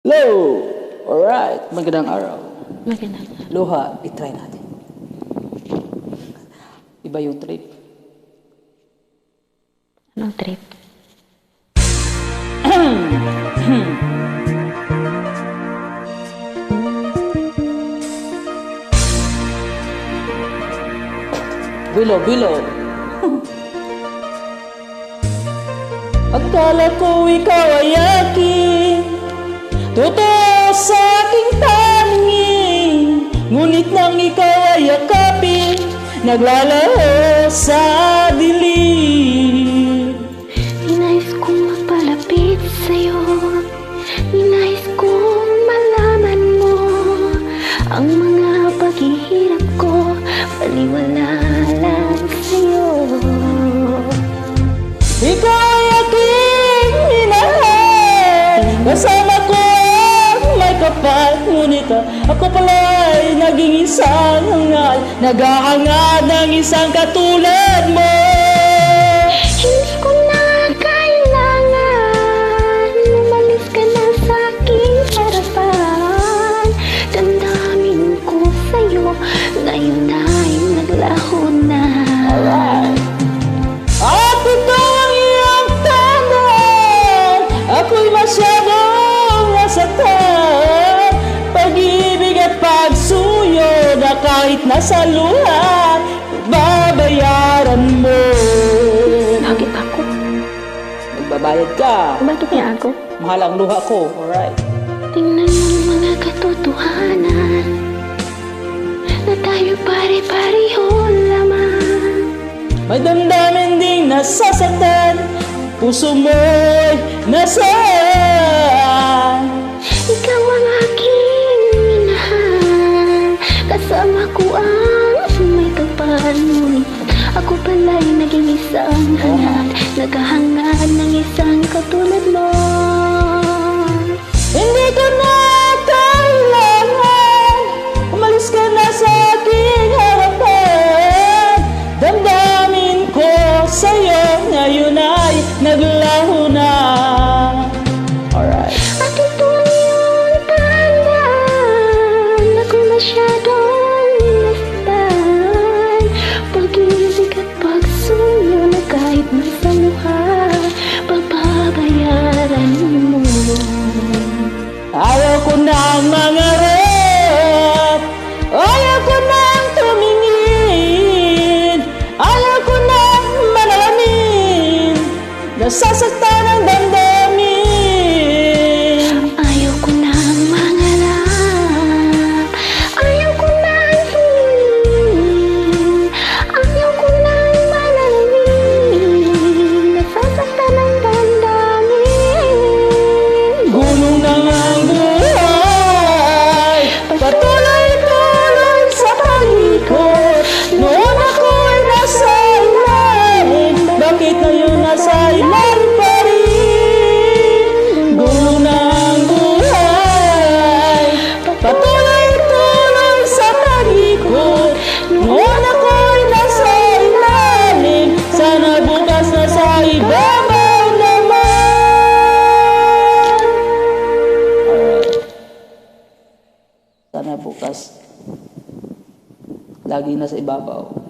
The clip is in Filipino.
Hello! Alright, magandang araw. Maganda. Luha, itry natin. Iba yung trip. Anong trip? Bilo. Akala ko ikaw ay akin, totoo sa aking paningin. Ngunit nang ikaw ay yakapin, naglalaho sa dilim. Ninais kong magpalapit sa'yo, ninais kong malaman mo ang mga paghihirap ko, paniwala lang sa'yo. Ikaw ay aking minahal, kasama ko ang may kapal. Ngunit ako pala'y naging isang hangal, naghahangad ng isang katulad mo. Hindi ko na kailangan, umalis ka na sa aking harapan. Damdamin ko sa'yo, ngayon ay naglaho na. Alright. At ito ang iyong tandaan, ako'y masyadong nasaktan. Pag-ibig at pagsuyo na kahit nasa luha, babayaran mo. Bakit ako? Magbabayad ka. Bakit niya ako? Mahal ang luha ko. Alright. Tingnan mo ang mga katotohanan na tayo pare-pareho lamang. May damdamin ding nasasaktan, puso mo'y nasaan. Ikaw ang aking minahal, kasama ko ang may kapal. Ngunit ako pala'y naging isang hangat, naghahangad ng isang katulad mo. Hindi ko na kailangan, umalis ka na sa aking harapan. Damdamin ko sa'yo, ngayon ay naglaho na. Alright. At ito ang iyong tandaan, ako'y masyadong nasaktan. Pag-ibig at pagsuyo na kahit nasa luha, papabayaran mo. Ayaw ko nang mangarap, ayaw ko nang tumingin, ayaw ko nang manalamin, nasasaktan ang damdamin. Ayaw ko nang mangarap, ayaw ko nang tumingin, ayaw ko nang manalamin, nasasaktan ang damdamin. Gulong na ang buhay, patuloy-tuloy sa palikot. Noon ako'y nasa ilalim, bakit ngayon nasa ilalim pa rin? Gulong na ang buhay, patuloy-tuloy sa palikot. Noon ako'y nasa ilalim, sana bukas na sa ibabaw naman. Alright. Sana bukas lagi na sa ibabaw.